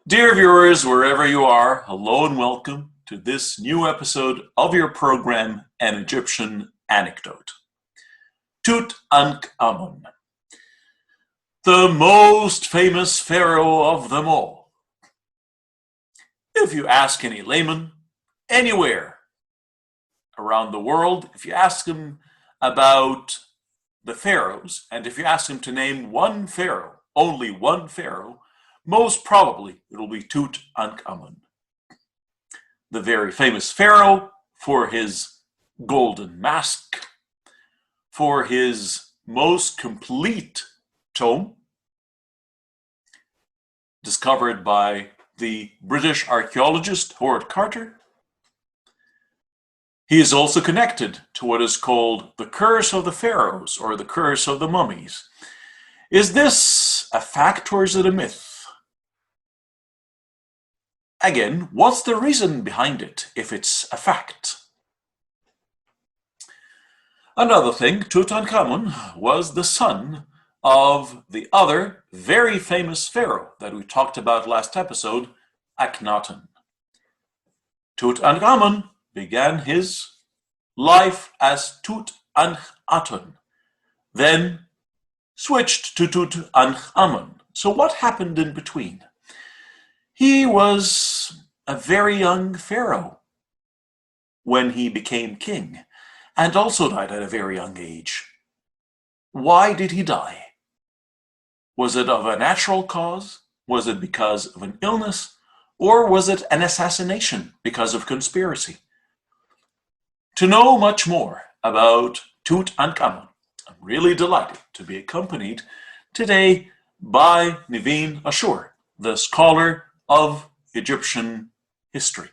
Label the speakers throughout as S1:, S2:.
S1: Dear viewers, wherever you are, hello and welcome to this new episode of your program, An Egyptian Anecdote. Tutankhamun, the most famous pharaoh of them all. If you ask any layman, anywhere around the world, if you ask them about the pharaohs, and if you ask them to name one pharaoh, only one pharaoh, most probably it will be Tutankhamun, the very famous pharaoh for his golden mask, for his most complete tomb, discovered by the British archaeologist Howard Carter. He is also connected to what is called the curse of the pharaohs, or the curse of the mummies. Is this a fact or is it a myth? Again, what's the reason behind it if it's a fact? Another thing, Tutankhamun was the son of the other very famous pharaoh that we talked about last episode, Akhenaten. Tutankhamun began his life as Tutankhaten, then switched to Tutankhamun. So what happened in between? He was a very young pharaoh when he became king, and also died at a very young age. Why did he die? Was it of a natural cause? Was it because of an illness? Or was it an assassination because of conspiracy? To know much more about Tutankhamun, I'm really delighted to be accompanied today by Naveen Ashur, the scholar of Egyptian history.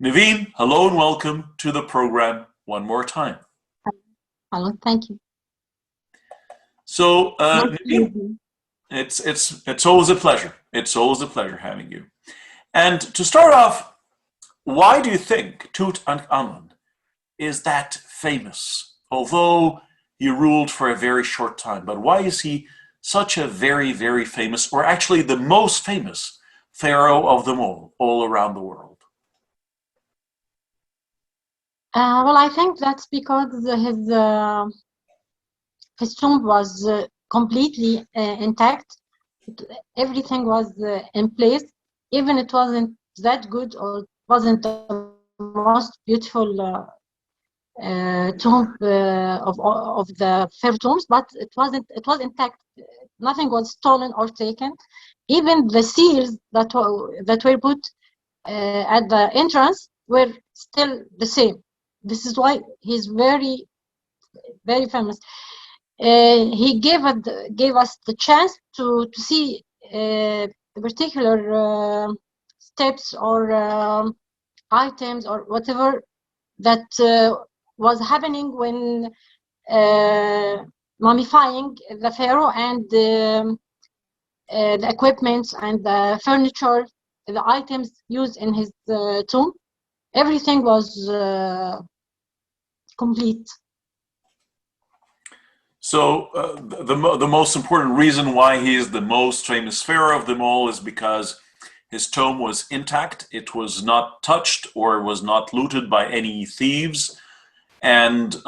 S1: Naveen, hello and welcome to the program one more time.
S2: Hello, thank you.
S1: So, Naveen, it's always a pleasure. It's always a pleasure having you. And to start off, why do you think Tutankhamun is that famous? Although he ruled for a very short time, but why is he such a very, very famous, or actually the most famous pharaoh of them all around the world?
S2: Well, I think that's because his tomb was completely intact. Everything was in place, even it wasn't that good or wasn't the most beautiful tomb of the pharaoh tombs, but it was intact. Nothing was stolen or taken. Even the seals that were put at the entrance were still the same. This is why he's very, very famous. He gave us the chance to see particular steps or items or whatever that was happening when mummifying the pharaoh, and the equipment and the furniture, the items used in his tomb. Everything was complete.
S1: So the most important reason why he is the most famous pharaoh of them all is because his tomb was intact. It was not touched or was not looted by any thieves. And,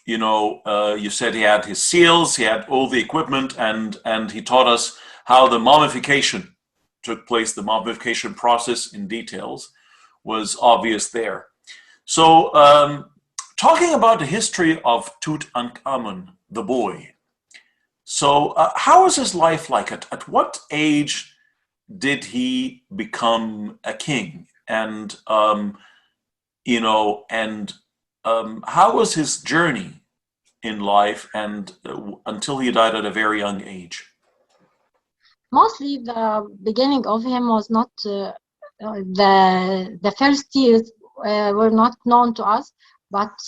S1: you said he had his seals, he had all the equipment, and he taught us how the mummification took place. The mummification process in details was obvious there. So, talking about the history of Tutankhamun, the boy. So, how was his life like? At what age did he become a king? And, how was his journey in life and until he died at a very young age?
S2: Mostly the beginning of him was not, the first years were not known to us, but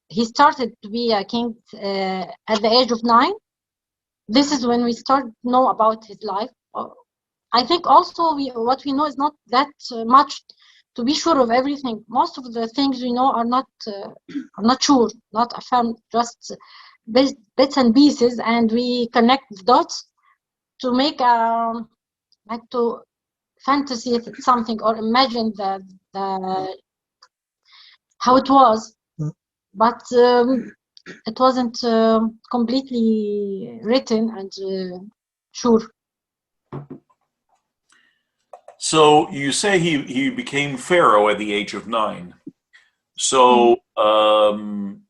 S2: he started to be a king at the age of 9. This is when we start to know about his life. I think also what we know is not that much to be sure of everything. Most of the things we know are not sure, not affirmed, just bits and pieces, and we connect the dots to make a like to fantasy something or imagine the how it was, but it wasn't completely written and sure.
S1: So you say he became Pharaoh at the age of 9. So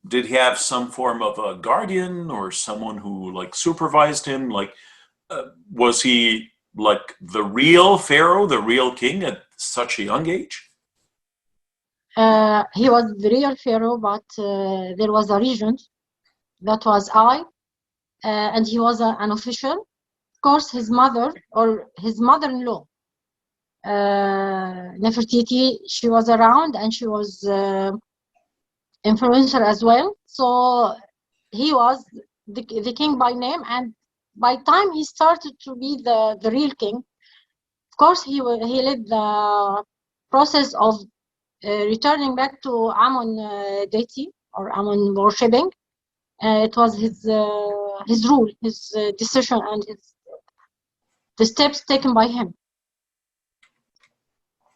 S1: did he have some form of a guardian or someone who like supervised him? Like, was he like the real Pharaoh, the real king at such a young age?
S2: He was the real Pharaoh, but there was a regent that was and he was an official. Of course, his mother or his mother-in-law, Nefertiti, she was around and she was influencer as well. So he was the king by name, and by time he started to be the real king. Of course, he led the process of returning back to Amun deity or Amun worshipping. It was his rule, his decision, and the steps taken by him.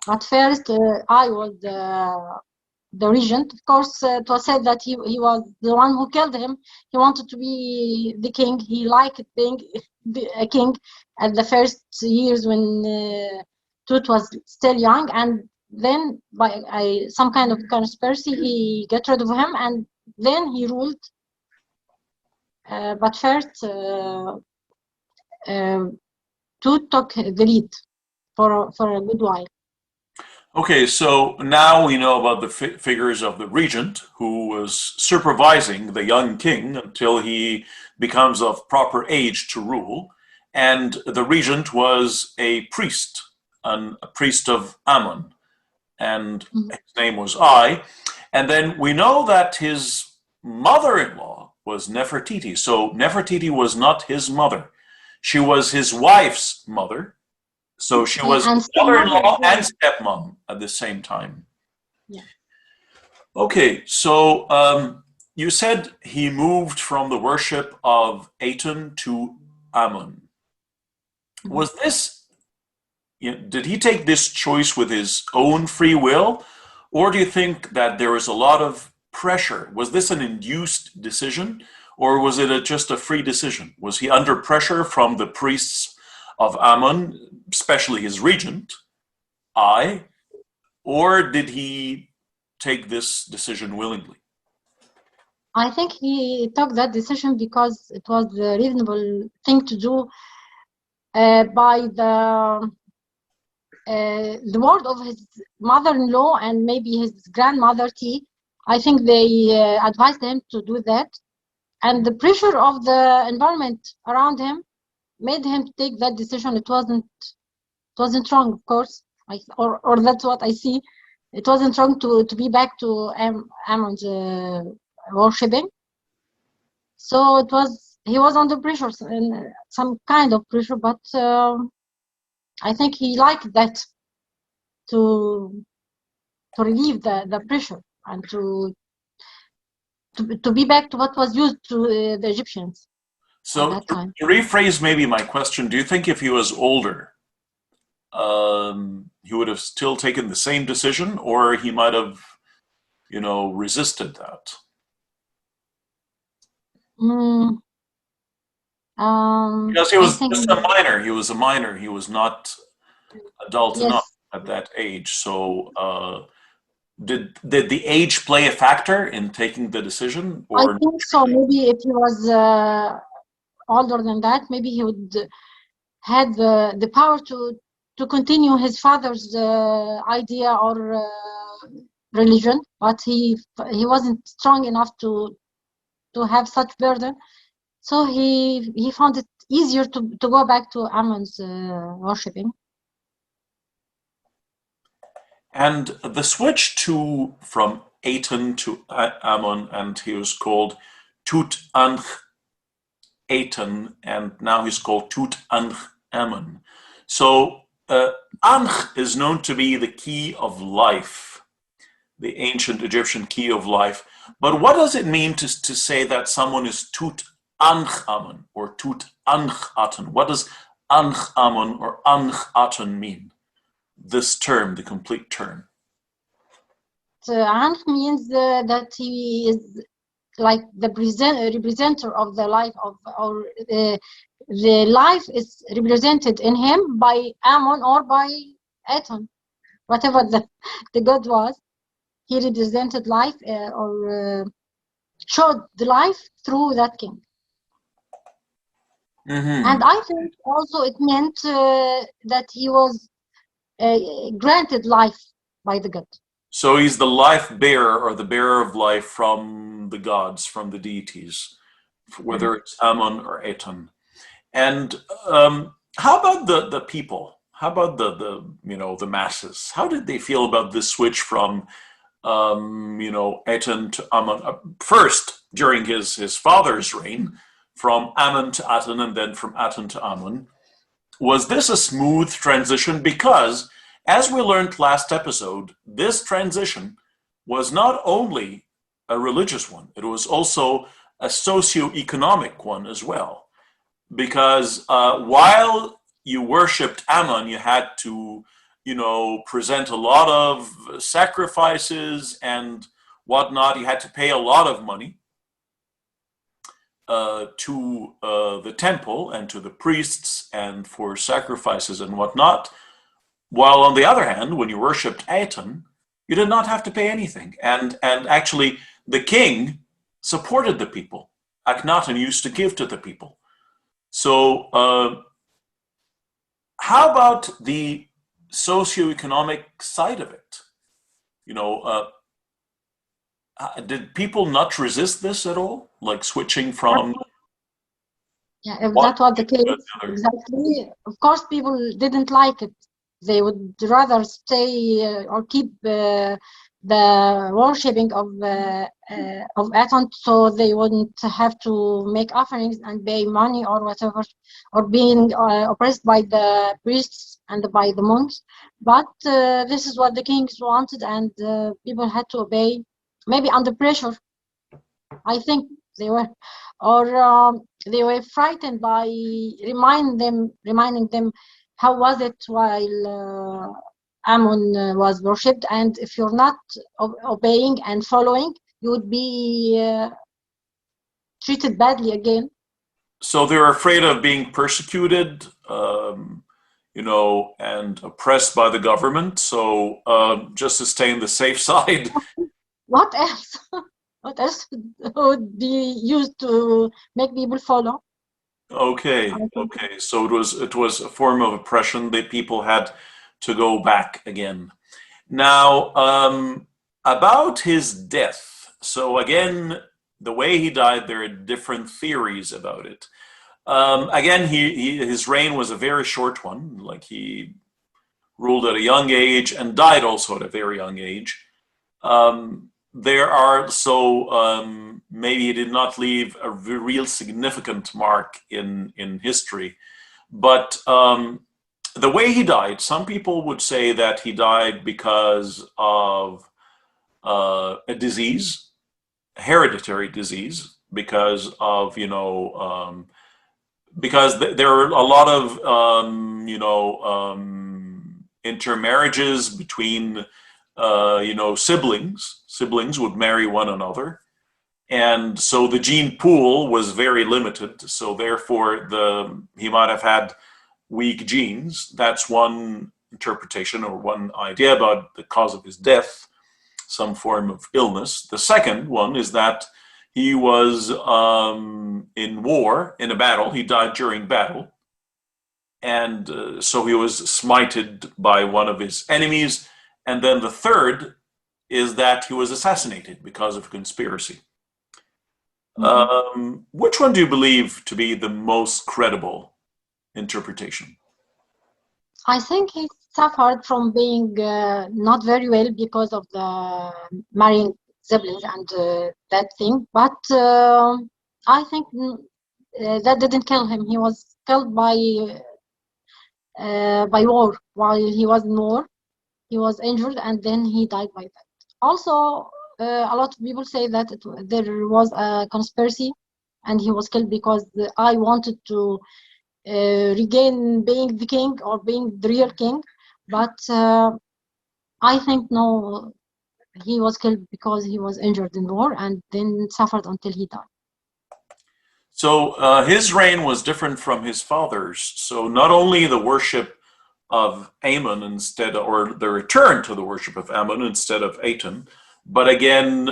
S2: But first, I was the regent. Of course, it was said that he was the one who killed him. He wanted to be the king. He liked being a king at the first years when Tut was still young, and then by some kind of conspiracy, he got rid of him, and then he ruled. But first, Tut took the lead for a good while.
S1: Okay, so now we know about the figures of the regent who was supervising the young king until he becomes of proper age to rule. And the regent was a priest, a priest of Amun, and his name was Ai. And then we know that his mother-in-law was Nefertiti. So Nefertiti was not his mother. She was his wife's mother. So she was mother-in-law and stepmom at the same time.
S2: Yeah.
S1: Okay, so you said he moved from the worship of Aten to Amun. Was this, did he take this choice with his own free will, or do you think that there was a lot of pressure? Was this an induced decision, or was it just a free decision? Was he under pressure from the priests of Amun, especially his regent, or did he take this decision willingly?
S2: I think he took that decision because it was the reasonable thing to do by the word of his mother-in-law and maybe his grandmother T. I think they advised him to do that, and the pressure of the environment around him made him take that decision. It wasn't wrong, of course, or that's what I see. It wasn't wrong to be back to Amon's worshipping. So he was under pressure, some kind of pressure, but I think he liked that to relieve the pressure and to be back to what was used to the Egyptians.
S1: So
S2: at that time.
S1: To rephrase maybe my question, do you think if he was older, he would have still taken the same decision, or he might have, resisted that? Because he was just a minor. He was a minor. He was not adult enough at that age. So did the age play a factor in taking the decision? Or
S2: I think so. Maybe if he was older than that, maybe he would had the power to continue his father's idea or religion, but he wasn't strong enough to have such burden. So he found it easier to go back to Amun's worshipping.
S1: And the switch from Aten to Amun, and he was called Tutankhamun, and now he's called Tutankhamun. So Ankh is known to be the key of life, the ancient Egyptian key of life. But what does it mean to say that someone is Tutankhamun or Tutankhaten? What does Tutankhamun or Akhenaten mean? This term, the complete term.
S2: Ankh means that he is like the representer of the life of, or the life is represented in him by Ammon or by Aton, whatever the god was. He represented life or showed the life through that king. And I think also it meant that he was granted life by the god.
S1: So he's the life bearer or the bearer of life from the gods, from the deities, whether it's Ammon or Aton. And how about the people? How about the masses? How did they feel about this switch from Aton to Ammon? First, during his father's reign, from Ammon to Aton, and then from Aton to Ammon. Was this a smooth transition? Because, as we learned last episode, this transition was not only a religious one, it was also a socio-economic one as well. Because while you worshipped Ammon, you had to, present a lot of sacrifices and whatnot. You had to pay a lot of money to the temple and to the priests and for sacrifices and whatnot. While on the other hand, when you worshipped Aton, you did not have to pay anything. And actually, the king supported the people. Akhenaten used to give to the people. So how about the socioeconomic side of it? Did people not resist this at all? Like switching from...
S2: Yeah, if that was the case, exactly. Of course, people didn't like it. They would rather stay or keep the worshipping of Aton, so they wouldn't have to make offerings and pay money or whatever, or being oppressed by the priests and by the monks. But this is what the kings wanted, and people had to obey, maybe under pressure. I think they were, or they were frightened by reminding them how was it while Ammon was worshipped, and if you're not obeying and following, you would be treated badly again.
S1: So they're afraid of being persecuted, and oppressed by the government. So just to stay on the safe side.
S2: What else? What else would be used to make people follow?
S1: Okay. So it was a form of oppression that people had to go back again. Now, about his death. So again, the way he died, there are different theories about it. Again, his reign was a very short one. Like, he ruled at a young age and died also at a very young age. There are, maybe he did not leave a real significant mark in history. But the way he died, some people would say that he died because of a disease, a hereditary disease, because of, because there are a lot of, intermarriages between siblings would marry one another, and so the gene pool was very limited, so therefore he might have had weak genes. That's one interpretation or one idea about the cause of his death, some form of illness. The second one is that he was in war, in a battle. He died during battle, and so he was smited by one of his enemies. And then the third is that he was assassinated because of conspiracy. Which one do you believe to be the most credible interpretation?
S2: I think he suffered from being not very well because of the marrying siblings and that thing. But I think that didn't kill him. He was killed by war. While he was in war, he was injured and then he died by that. Also, a lot of people say that there was a conspiracy and he was killed because I wanted to regain being the king or being the real king. But I think no, he was killed because he was injured in war and then suffered until he died.
S1: So his reign was different from his father's. So not only the worship of Amun instead, or the return to the worship of Amun instead of Aten, but again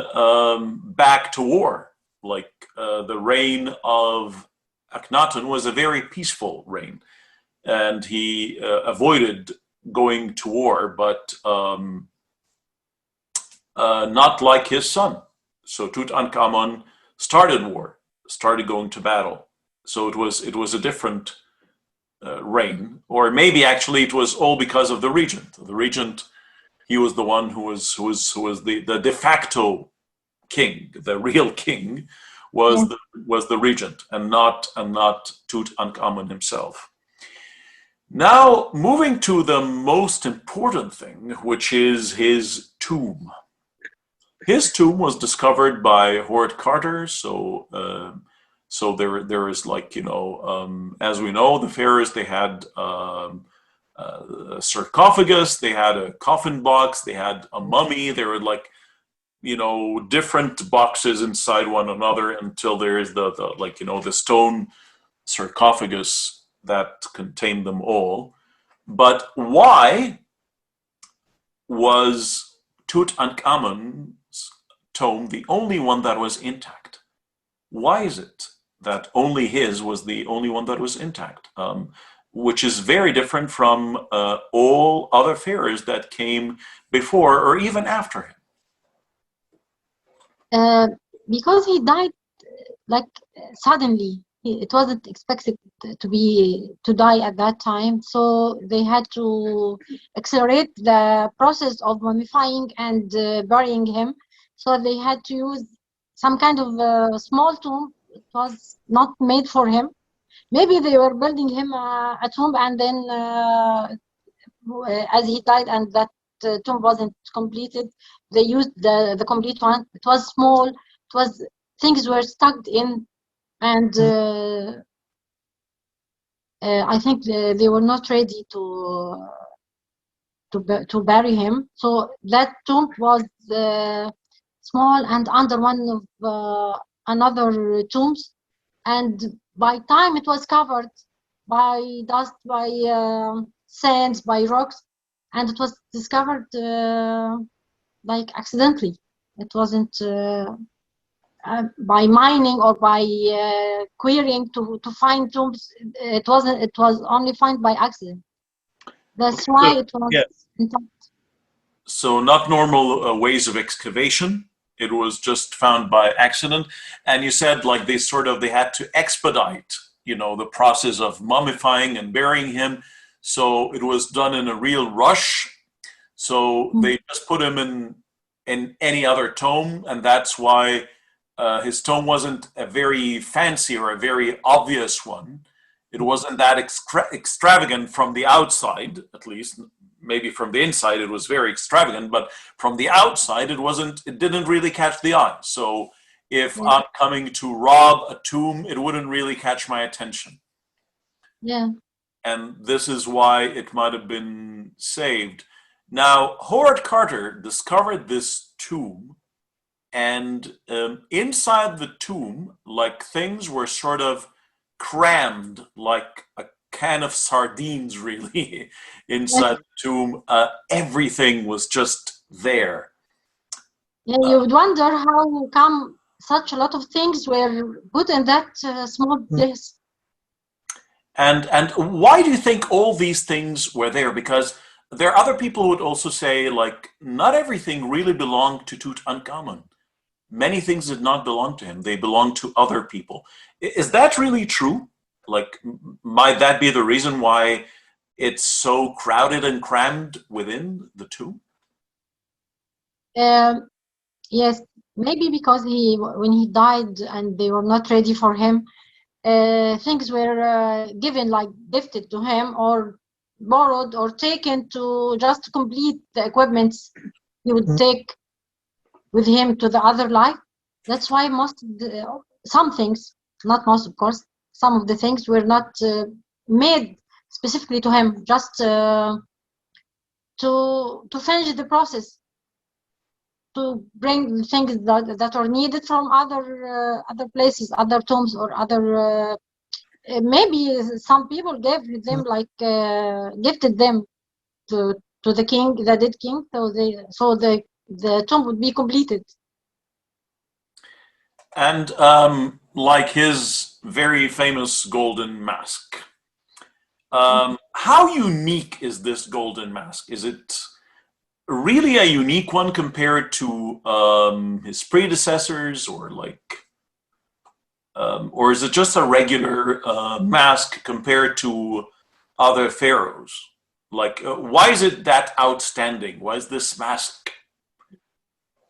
S1: back to war. Like the reign of Akhenaten was a very peaceful reign, and he avoided going to war, but not like his son. So Tutankhamun started war, started going to battle. So it was a different reign, or maybe actually it was all because of the regent. The regent, he was the one who was the de facto king. The real king was the regent, and not Tutankhamun himself. Now, moving to the most important thing, which is his tomb. His tomb was discovered by Howard Carter. So there is, like, as we know, the pharaohs, they had a sarcophagus, they had a coffin box, they had a mummy. There were, like, different boxes inside one another until there is the stone sarcophagus that contained them all. But why was Tutankhamun's tomb the only one that was intact? Why is it that only his was the only one that was intact? Which is very different from all other pharaohs that came before or even after him.
S2: Because he died like suddenly. It wasn't expected to die at that time, so they had to accelerate the process of mummifying and burying him. So they had to use some kind of small tomb. It was not made for him. Maybe they were building him a tomb, and then as he died and that tomb wasn't completed, they used the complete one. It was small. It was, things were stuck in. And I think they were not ready to bury him. So that tomb was small and under one of another tombs. And by time it was covered by dust, by sands, by rocks, and it was discovered like accidentally. It wasn't by mining or by querying to find tombs. It was only found by accident. That's why it was intact.
S1: So not normal ways of excavation. It was just found by accident. And you said, like, they had to expedite, the process of mummifying and burying him. So it was done in a real rush. So they just put him in any other tomb, and that's why his tomb wasn't a very fancy or a very obvious one. It wasn't that extravagant from the outside, at least. Maybe from the inside it was very extravagant, but from the outside it didn't really catch the eye. So if I'm coming to rob a tomb, it wouldn't really catch my attention.
S2: Yeah.
S1: And this is why it might have been saved. Now, Howard Carter discovered this tomb, and inside the tomb, like, things were sort of crammed like a can of sardines, really, inside the tomb. Everything was just there.
S2: Yeah, you would wonder how come such a lot of things were put in that small place.
S1: And why do you think all these things were there? Because there are other people who would also say, like, not everything really belonged to Tutankhamun. Many things did not belong to him. They belonged to other people. Is that really true? Like, might that be the reason why it's so crowded and crammed within the tomb?
S2: Yes, maybe because when he died and they were not ready for him, things were given, like gifted to him or borrowed or taken to just complete the equipments he would take with him to the other life. That's why some things, not most of course, some of the things were not made specifically to him, just to finish the process, to bring things that are needed from other places, other tombs, or other. Maybe some people gave them, like gifted them to the king, the dead king, so the tomb would be completed.
S1: And like his very famous golden mask. How unique is this golden mask? Is it really a unique one compared to his predecessors, or or is it just a regular mask compared to other pharaohs? Like, why is it that outstanding? Why is this mask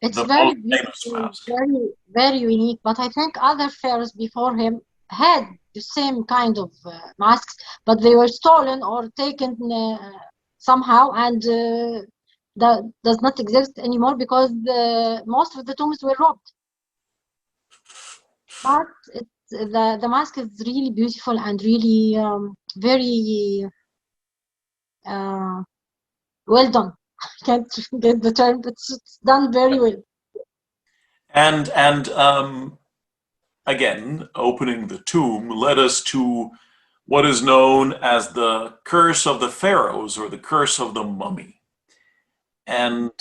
S2: It's
S1: the
S2: very
S1: most famous
S2: beautiful,
S1: mask?
S2: very, very unique. But I think other pharaohs before him had the same kind of masks, but they were stolen or taken somehow, and that does not exist anymore because most of the tombs were robbed. But the mask is really beautiful and really very well done. I can't get the term, but it's done very well.
S1: And again, opening the tomb led us to what is known as the curse of the pharaohs, or the curse of the mummy. And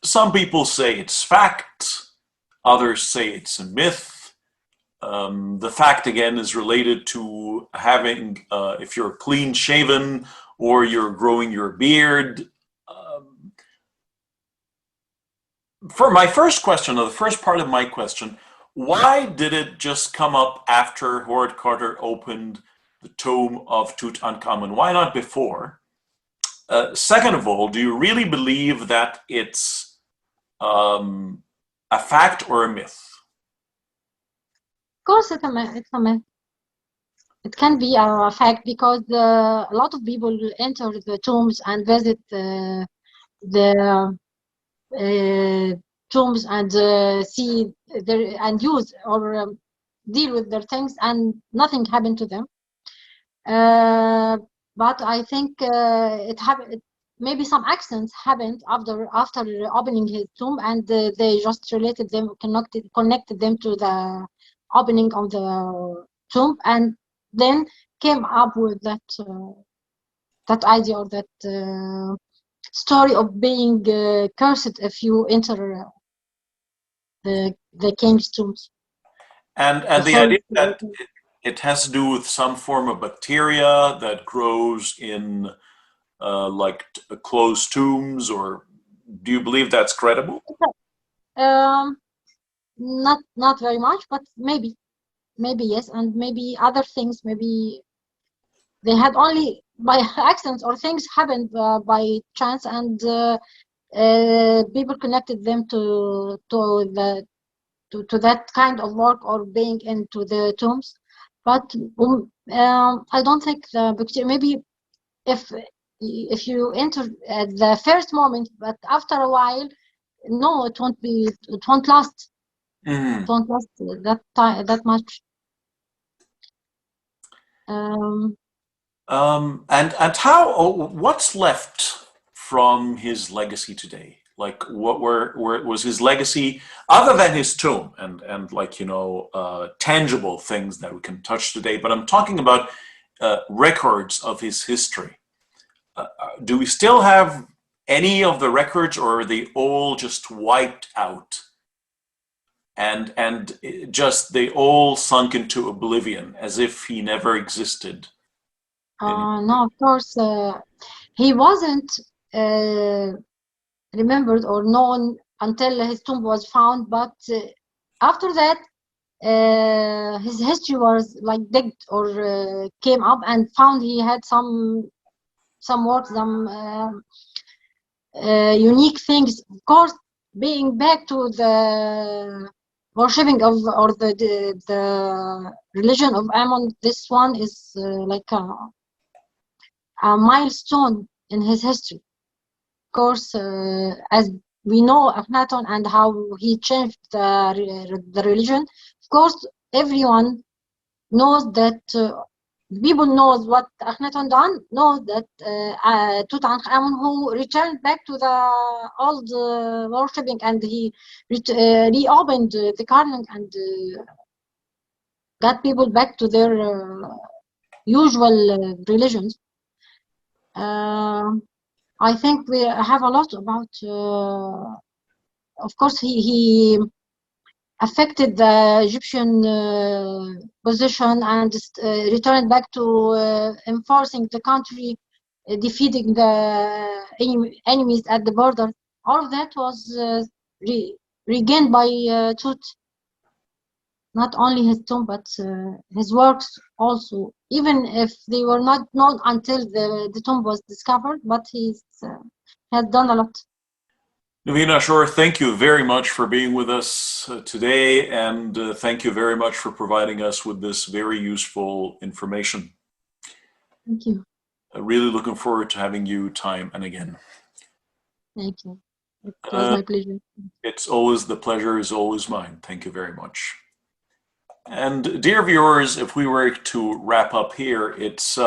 S1: some people say it's fact, others say it's a myth. The fact, again, is related to having, if you're clean shaven or you're growing your beard. For my first question, or the first part of my question, why did it just come up after Howard Carter opened the tomb of Tutankhamun? Why not before? Second of all, do you really believe that it's a fact or a myth?
S2: Of course, it's a myth. It can be a fact because a lot of people enter the tombs and visit the tombs and see their and use or deal with their things, and nothing happened to them. But I think it happened. Maybe some accidents happened after opening his tomb, and they just related them, connected them to the opening of the tomb, and then came up with that idea, or that story of being cursed if you enter the king's tombs.
S1: And the idea that it has to do with some form of bacteria that grows in like closed tombs, or do you believe that's credible?
S2: Not very much, but maybe yes, and maybe other things. Maybe they had only by accidents, or things happened by chance, and people connected them to that kind of work or being into the tombs. But I don't think the bacteria. Maybe if you enter at the first moment, but after a while, no, it won't last.
S1: Mm-hmm.
S2: It won't last that much.
S1: And how? What's left from his legacy today? Like, what was his legacy other than his tomb and like, tangible things that we can touch today? But I'm talking about records of his history. Do we still have any of the records, or are they all just wiped out? And just they all sunk into oblivion, as if he never existed.
S2: No, of course, he wasn't remembered or known until his tomb was found. But after that, his history was like digged or came up and found. He had some work, some unique things. Of course, being back to the worshipping of, or the religion of Ammon, this one is like a milestone in his history. Of course, as we know Akhenaten and how he changed the religion, of course, everyone knows that people knows what Akhenaten done, know that Tutankhamun, who returned back to the old worshipping, and he reopened the Karnak and got people back to their usual religions. I think we have a lot about. Of course, he affected the Egyptian position and returned back to enforcing the country, defeating the enemies at the border. All of that was regained by Tut. Not only his tomb, but his works also, even if they were not known until the tomb was discovered, but he has done a lot.
S1: Navina, sure. Thank you very much for being with us today, and thank you very much for providing us with this very useful information.
S2: Thank you.
S1: Really looking forward to having you time and again.
S2: Thank you. It was my pleasure.
S1: It's always, the pleasure is always mine. Thank you very much. And dear viewers, if we were to wrap up here, it's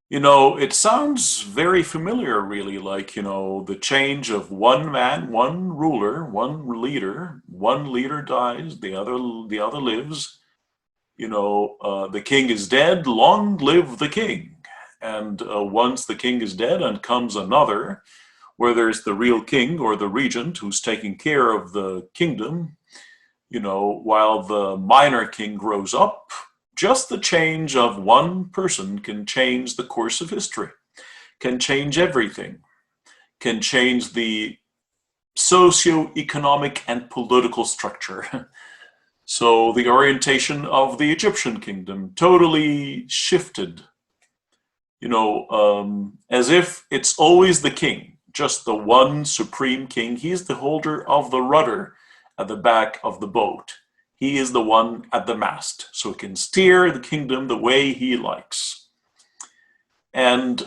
S1: you know, it sounds very familiar, really, like, you know, the change of one man, one ruler, one leader dies, the other lives. You know, the king is dead, long live the king. And once the king is dead and comes another, where there's the real king or the regent who's taking care of the kingdom, you know, while the minor king grows up. Just the change of one person can change the course of history, can change everything, can change the socio-economic and political structure. So the orientation of the Egyptian kingdom totally shifted, you know, as if it's always the king, just the one supreme king. He's the holder of the rudder at the back of the boat. He is the one at the mast, so he can steer the kingdom the way he likes. And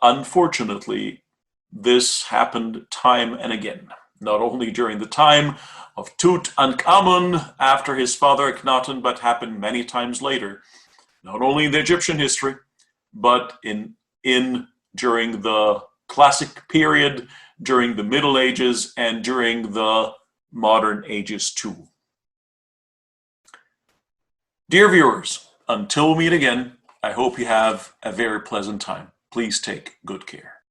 S1: unfortunately, this happened time and again, not only during the time of Tutankhamun after his father Akhenaten, but happened many times later, not only in the Egyptian history, but during the classic period, during the Middle Ages, and during the modern ages too. Dear viewers, until we meet again, I hope you have a very pleasant time. Please take good care.